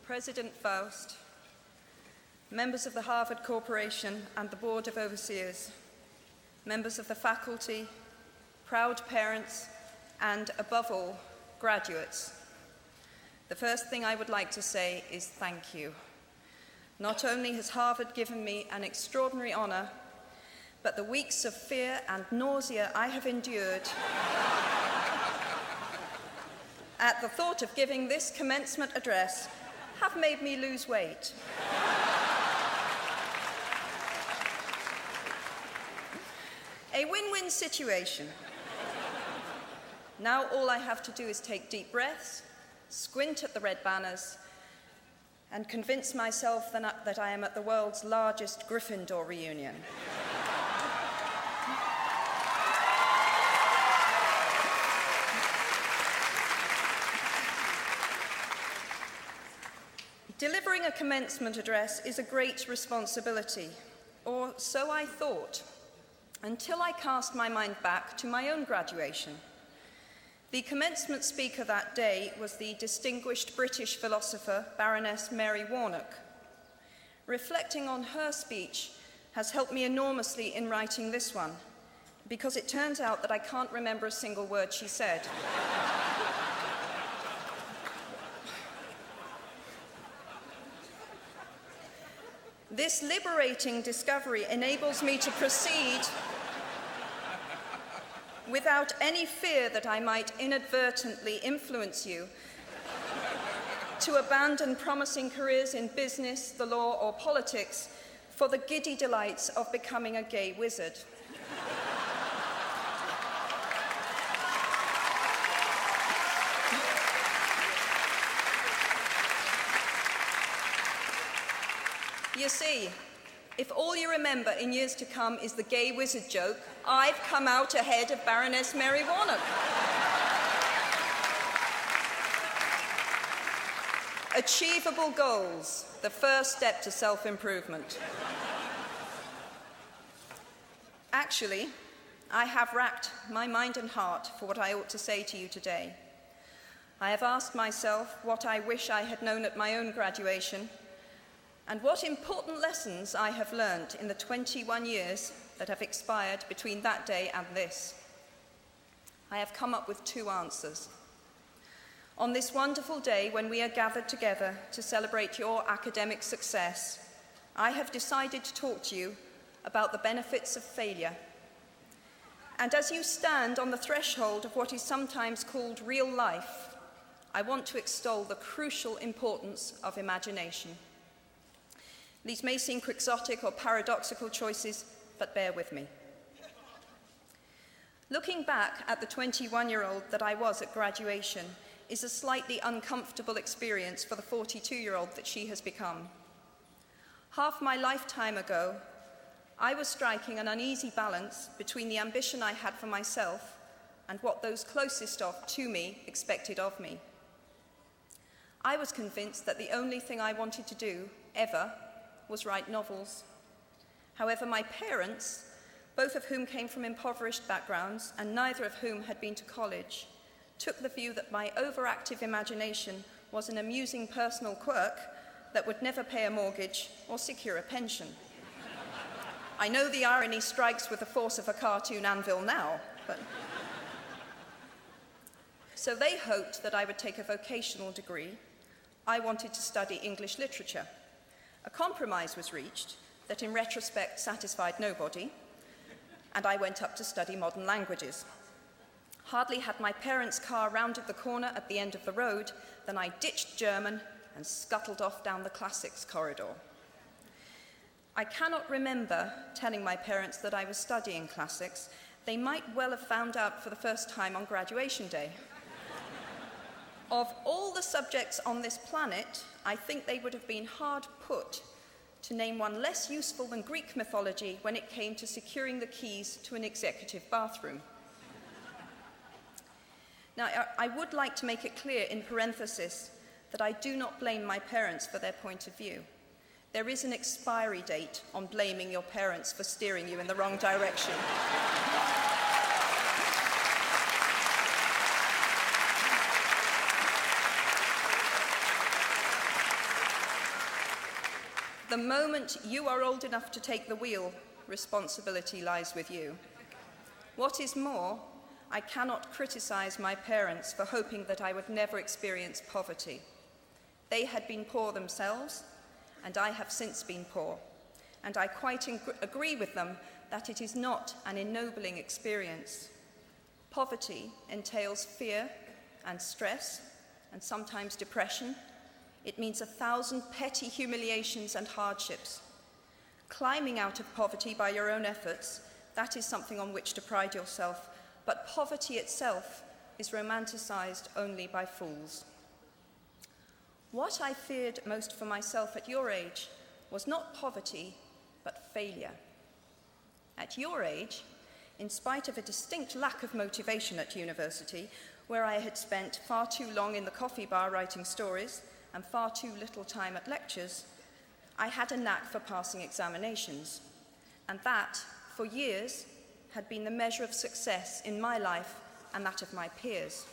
President Faust, members of the Harvard Corporation and the Board of Overseers, members of the faculty, proud parents, and above all, graduates. The first thing I would like to say is thank you. Not only has Harvard given me an extraordinary honor, but the weeks of fear and nausea I have endured at the thought of giving this commencement address have made me lose weight. A win-win situation. Now all I have to do is take deep breaths, squint at the red banners, and convince myself that I am at the world's largest Gryffindor reunion. Delivering a commencement address is a great responsibility, or so I thought, until I cast my mind back to my own graduation. The commencement speaker that day was the distinguished British philosopher, Baroness Mary Warnock. Reflecting on her speech has helped me enormously in writing this one, because it turns out that I can't remember a single word she said. This liberating discovery enables me to proceed without any fear that I might inadvertently influence you to abandon promising careers in business, the law, or politics for the giddy delights of becoming a gay wizard. You see, if all you remember in years to come is the gay wizard joke, I've come out ahead of Baroness Mary Warnock. Achievable goals, the first step to self-improvement. Actually, I have racked my mind and heart for what I ought to say to you today. I have asked myself what I wish I had known at my own graduation, and what important lessons I have learned in the 21 years that have expired between that day and this. I have come up with two answers. On this wonderful day when we are gathered together to celebrate your academic success, I have decided to talk to you about the benefits of failure. And as you stand on the threshold of what is sometimes called real life, I want to extol the crucial importance of imagination. These may seem quixotic or paradoxical choices, but bear with me. Looking back at the 21-year-old that I was at graduation is a slightly uncomfortable experience for the 42-year-old that she has become. Half my lifetime ago, I was striking an uneasy balance between the ambition I had for myself and what those closest to me expected of me. I was convinced that the only thing I wanted to do, ever, was write novels. However, my parents, both of whom came from impoverished backgrounds and neither of whom had been to college, took the view that my overactive imagination was an amusing personal quirk that would never pay a mortgage or secure a pension. I know the irony strikes with the force of a cartoon anvil now, but... So they hoped that I would take a vocational degree. I wanted to study English literature. A compromise was reached that in retrospect satisfied nobody, and I went up to study modern languages. Hardly had my parents' car rounded the corner at the end of the road than I ditched German and scuttled off down the classics corridor. I cannot remember telling my parents that I was studying classics. They might well have found out for the first time on graduation day. Of all the subjects on this planet, I think they would have been hard put to name one less useful than Greek mythology when it came to securing the keys to an executive bathroom. Now, I would like to make it clear in parenthesis that I do not blame my parents for their point of view. There is an expiry date on blaming your parents for steering you in the wrong direction. The moment you are old enough to take the wheel, responsibility lies with you. What is more, I cannot criticize my parents for hoping that I would never experience poverty. They had been poor themselves, and I have since been poor, and I quite agree with them that it is not an ennobling experience. Poverty entails fear and stress, and sometimes depression. It means 1,000 petty humiliations and hardships. Climbing out of poverty by your own efforts, that is something on which to pride yourself, but poverty itself is romanticized only by fools. What I feared most for myself at your age was not poverty, but failure. At your age, in spite of a distinct lack of motivation at university, where I had spent far too long in the coffee bar writing stories and far too little time at lectures, I had a knack for passing examinations, and that, for years, had been the measure of success in my life and that of my peers.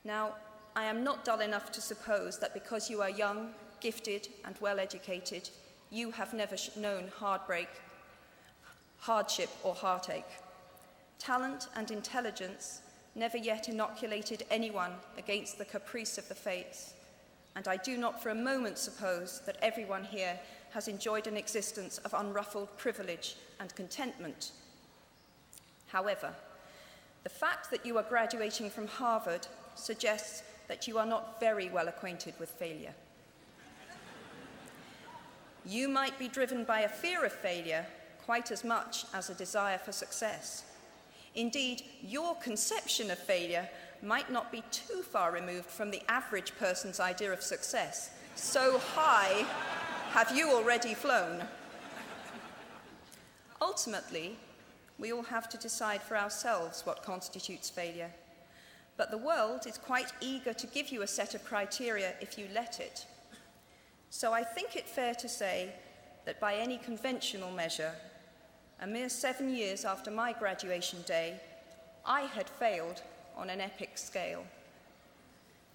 Now, I am not dull enough to suppose that because you are young, gifted, and well-educated, you have never known heartbreak, hardship, or heartache. Talent and intelligence never yet inoculated anyone against the caprice of the fates, and I do not for a moment suppose that everyone here has enjoyed an existence of unruffled privilege and contentment. However, the fact that you are graduating from Harvard suggests that you are not very well acquainted with failure. You might be driven by a fear of failure quite as much as a desire for success. Indeed, your conception of failure might not be too far removed from the average person's idea of success. So high have you already flown. Ultimately, we all have to decide for ourselves what constitutes failure. But the world is quite eager to give you a set of criteria if you let it. So I think it fair to say that by any conventional measure, a mere 7 years after my graduation day, I had failed on an epic scale.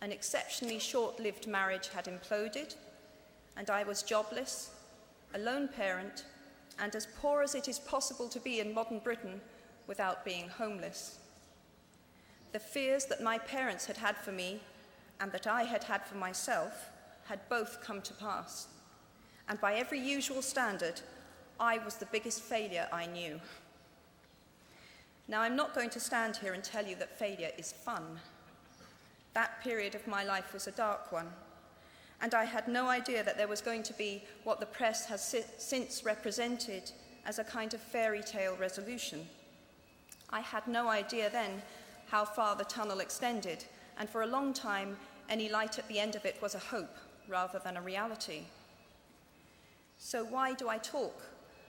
An exceptionally short-lived marriage had imploded, and I was jobless, a lone parent, and as poor as it is possible to be in modern Britain without being homeless. The fears that my parents had had for me and that I had had for myself had both come to pass. And by every usual standard, I was the biggest failure I knew. Now, I'm not going to stand here and tell you that failure is fun. That period of my life was a dark one, and I had no idea that there was going to be what the press has since represented as a kind of fairy tale resolution. I had no idea then how far the tunnel extended, and for a long time, any light at the end of it was a hope rather than a reality. So why do I talk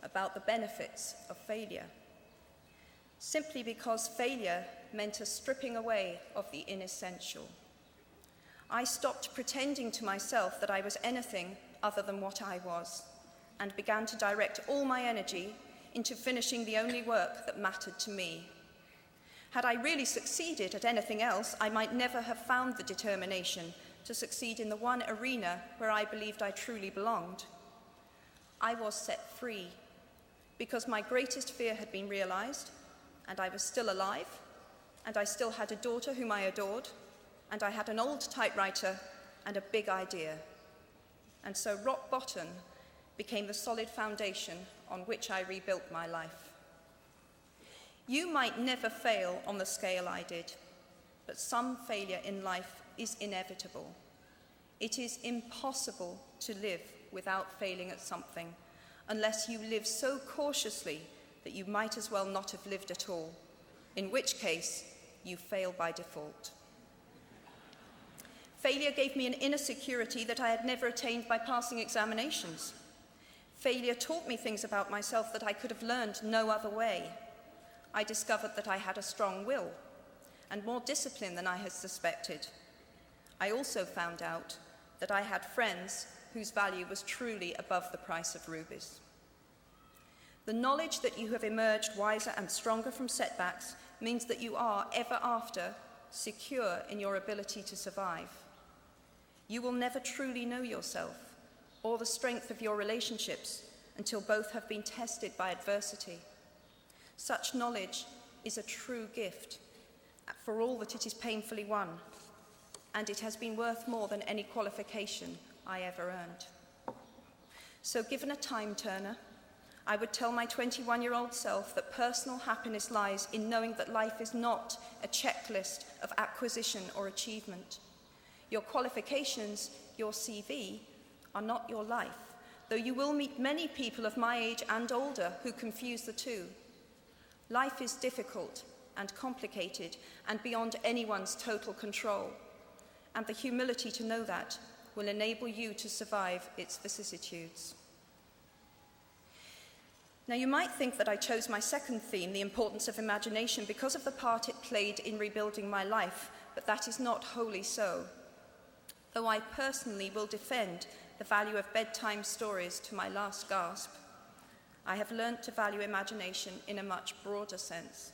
about the benefits of failure? Simply because failure meant a stripping away of the inessential. I stopped pretending to myself that I was anything other than what I was, and began to direct all my energy into finishing the only work that mattered to me. Had I really succeeded at anything else, I might never have found the determination to succeed in the one arena where I believed I truly belonged. I was set free because my greatest fear had been realized, and I was still alive, and I still had a daughter whom I adored, and I had an old typewriter and a big idea. And so rock bottom became the solid foundation on which I rebuilt my life. You might never fail on the scale I did, but some failure in life is inevitable. It is impossible to live without failing at something, unless you live so cautiously that you might as well not have lived at all, in which case you fail by default. Failure gave me an inner security that I had never attained by passing examinations. Failure taught me things about myself that I could have learned no other way. I discovered that I had a strong will and more discipline than I had suspected. I also found out that I had friends whose value was truly above the price of rubies. The knowledge that you have emerged wiser and stronger from setbacks means that you are, ever after, secure in your ability to survive. You will never truly know yourself, or the strength of your relationships until both have been tested by adversity. Such knowledge is a true gift for all that it is painfully won, and it has been worth more than any qualification I ever earned. So given a time turner, I would tell my 21-year-old self that personal happiness lies in knowing that life is not a checklist of acquisition or achievement. Your qualifications, your CV, are not your life, though you will meet many people of my age and older who confuse the two. Life is difficult and complicated and beyond anyone's total control, and the humility to know that will enable you to survive its vicissitudes. Now, you might think that I chose my second theme, the importance of imagination, because of the part it played in rebuilding my life, but that is not wholly so. Though I personally will defend the value of bedtime stories to my last gasp, I have learnt to value imagination in a much broader sense.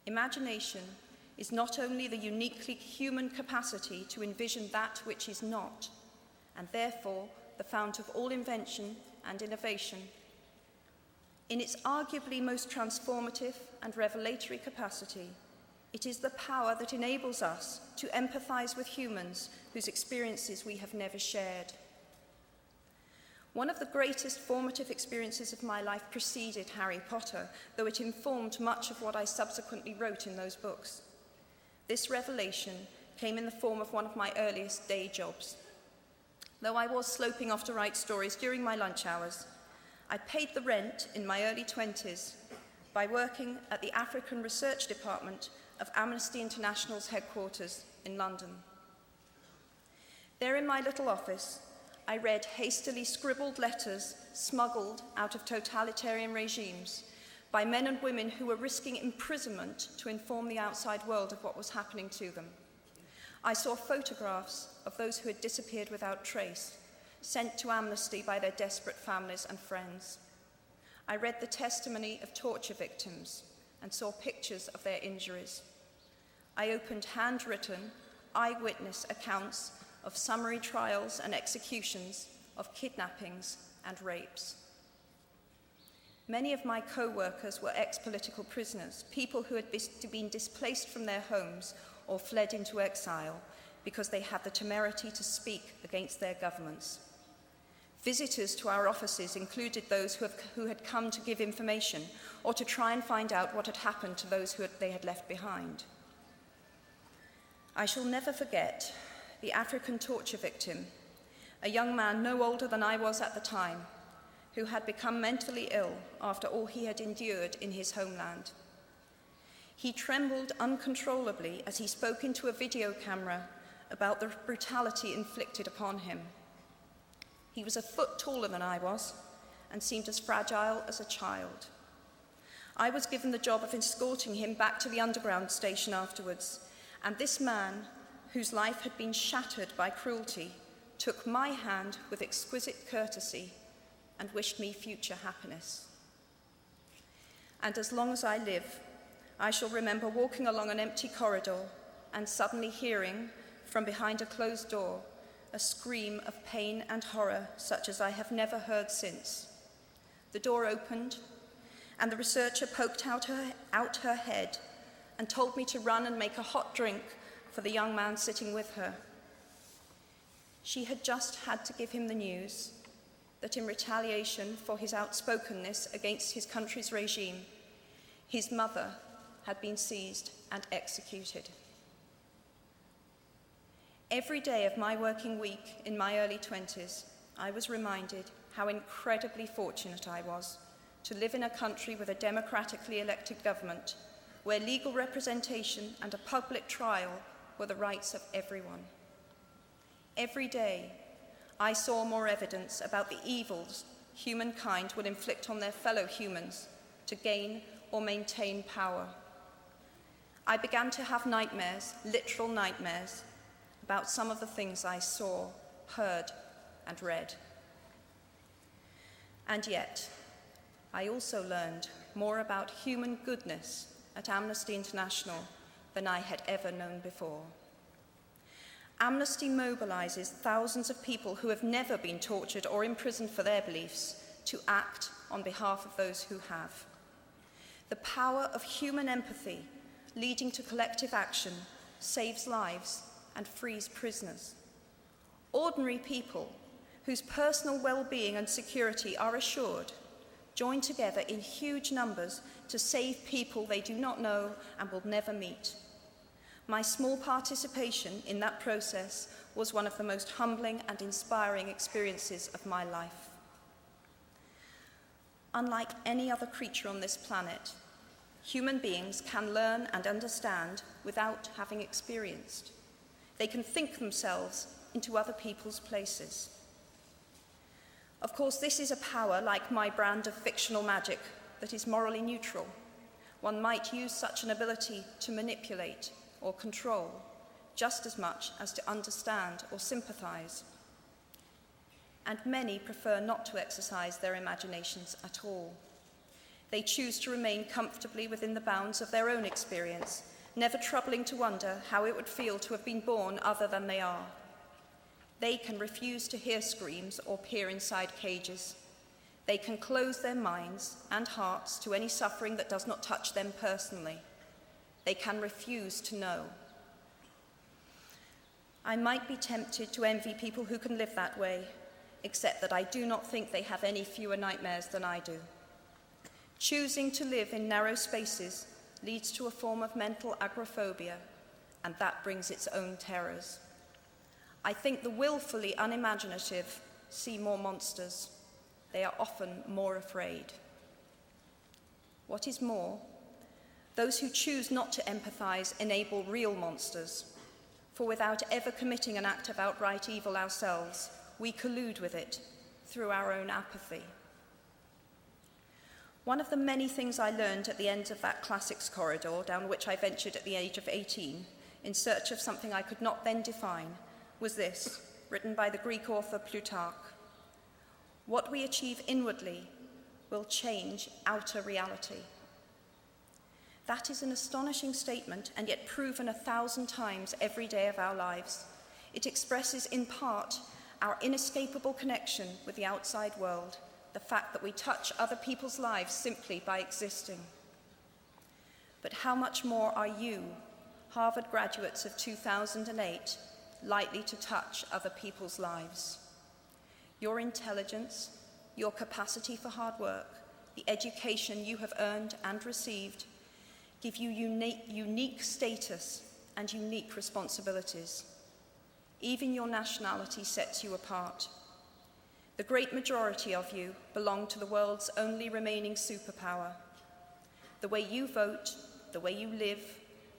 Imagination is not only the uniquely human capacity to envision that which is not, and therefore the fount of all invention and innovation. In its arguably most transformative and revelatory capacity, it is the power that enables us to empathize with humans whose experiences we have never shared. One of the greatest formative experiences of my life preceded Harry Potter, though it informed much of what I subsequently wrote in those books. This revelation came in the form of one of my earliest day jobs. Though I was sloping off to write stories during my lunch hours, I paid the rent in my early 20s by working at the African Research Department of Amnesty International's headquarters in London. There in my little office, I read hastily scribbled letters smuggled out of totalitarian regimes by men and women who were risking imprisonment to inform the outside world of what was happening to them. I saw photographs of those who had disappeared without trace, sent to Amnesty by their desperate families and friends. I read the testimony of torture victims and saw pictures of their injuries. I opened handwritten, eyewitness accounts of summary trials and executions, of kidnappings and rapes. Many of my co-workers were ex-political prisoners, people who had been displaced from their homes or fled into exile because they had the temerity to speak against their governments. Visitors to our offices included those who had come to give information or to try and find out what had happened to those they had left behind. I shall never forget the African torture victim, a young man no older than I was at the time, who had become mentally ill after all he had endured in his homeland. He trembled uncontrollably as he spoke into a video camera about the brutality inflicted upon him. He was a foot taller than I was and seemed as fragile as a child. I was given the job of escorting him back to the underground station afterwards, and this man, whose life had been shattered by cruelty, took my hand with exquisite courtesy and wished me future happiness. And as long as I live, I shall remember walking along an empty corridor and suddenly hearing, from behind a closed door, a scream of pain and horror such as I have never heard since. The door opened, and the researcher poked out her head and told me to run and make a hot drink for the young man sitting with her. She had just had to give him the news that in retaliation for his outspokenness against his country's regime, his mother had been seized and executed. Every day of my working week in my early 20s, I was reminded how incredibly fortunate I was to live in a country with a democratically elected government, where legal representation and a public trial were the rights of everyone. Every day, I saw more evidence about the evils humankind will inflict on their fellow humans to gain or maintain power. I began to have nightmares, literal nightmares, about some of the things I saw, heard, and read. And yet, I also learned more about human goodness at Amnesty International than I had ever known before. Amnesty mobilizes thousands of people who have never been tortured or imprisoned for their beliefs to act on behalf of those who have. The power of human empathy leading to collective action saves lives and frees prisoners. Ordinary people whose personal well-being and security are assured join together in huge numbers to save people they do not know and will never meet. My small participation in that process was one of the most humbling and inspiring experiences of my life. Unlike any other creature on this planet, human beings can learn and understand without having experienced. They can think themselves into other people's places. Of course, this is a power, like my brand of fictional magic, that is morally neutral. One might use such an ability to manipulate or control just as much as to understand or sympathize. And many prefer not to exercise their imaginations at all. They choose to remain comfortably within the bounds of their own experience, never troubling to wonder how it would feel to have been born other than they are. They can refuse to hear screams or peer inside cages. They can close their minds and hearts to any suffering that does not touch them personally. They can refuse to know. I might be tempted to envy people who can live that way, except that I do not think they have any fewer nightmares than I do. Choosing to live in narrow spaces leads to a form of mental agoraphobia, and that brings its own terrors. I think the willfully unimaginative see more monsters. They are often more afraid. What is more, those who choose not to empathize enable real monsters, for without ever committing an act of outright evil ourselves, we collude with it through our own apathy. One of the many things I learned at the end of that classics corridor down which I ventured at the age of 18 in search of something I could not then define was this, written by the Greek author Plutarch. What we achieve inwardly will change outer reality. That is an astonishing statement, and yet proven 1,000 times every day of our lives. It expresses in part our inescapable connection with the outside world, the fact that we touch other people's lives simply by existing. But how much more are you, Harvard graduates of 2008, likely to touch other people's lives? Your intelligence, your capacity for hard work, the education you have earned and received, give you unique status and unique responsibilities. Even your nationality sets you apart. The great majority of you belong to the world's only remaining superpower. The way you vote, the way you live,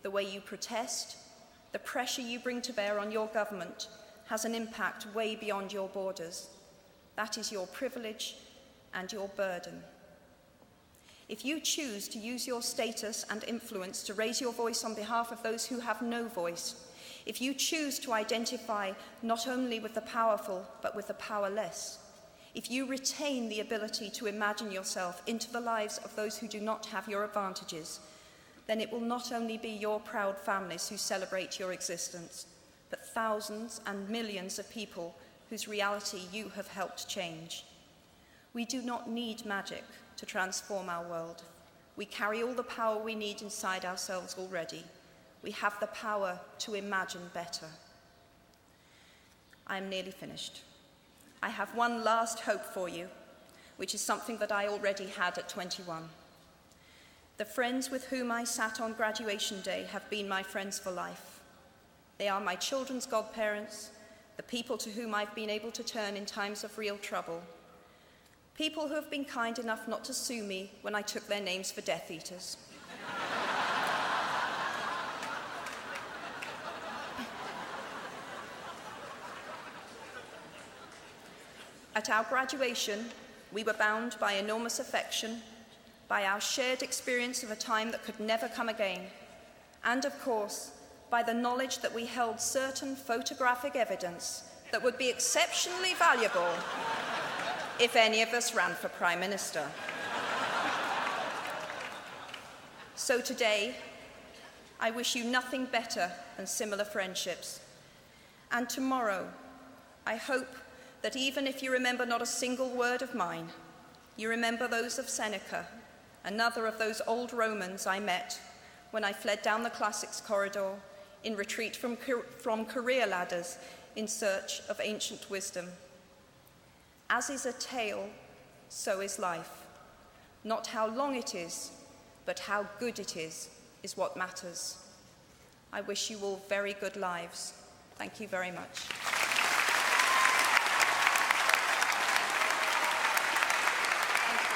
the way you protest, the pressure you bring to bear on your government has an impact way beyond your borders. That is your privilege and your burden. If you choose to use your status and influence to raise your voice on behalf of those who have no voice, if you choose to identify not only with the powerful but with the powerless, if you retain the ability to imagine yourself into the lives of those who do not have your advantages, then it will not only be your proud families who celebrate your existence, but thousands and millions of people whose reality you have helped change. We do not need magic to transform our world. We carry all the power we need inside ourselves already. We have the power to imagine better. I am nearly finished. I have one last hope for you, which is something that I already had at 21. The friends with whom I sat on graduation day have been my friends for life. They are my children's godparents, the people to whom I've been able to turn in times of real trouble, people who have been kind enough not to sue me when I took their names for Death Eaters. At our graduation, we were bound by enormous affection, by our shared experience of a time that could never come again, and of course, by the knowledge that we held certain photographic evidence that would be exceptionally valuable if any of us ran for Prime Minister. So today, I wish you nothing better than similar friendships, And tomorrow, I hope that even if you remember not a single word of mine, you remember those of Seneca, another of those old Romans I met when I fled down the classics corridor in retreat from career ladders in search of ancient wisdom. As is a tale, so is life. Not how long it is, but how good it is what matters. I wish you all very good lives. Thank you very much.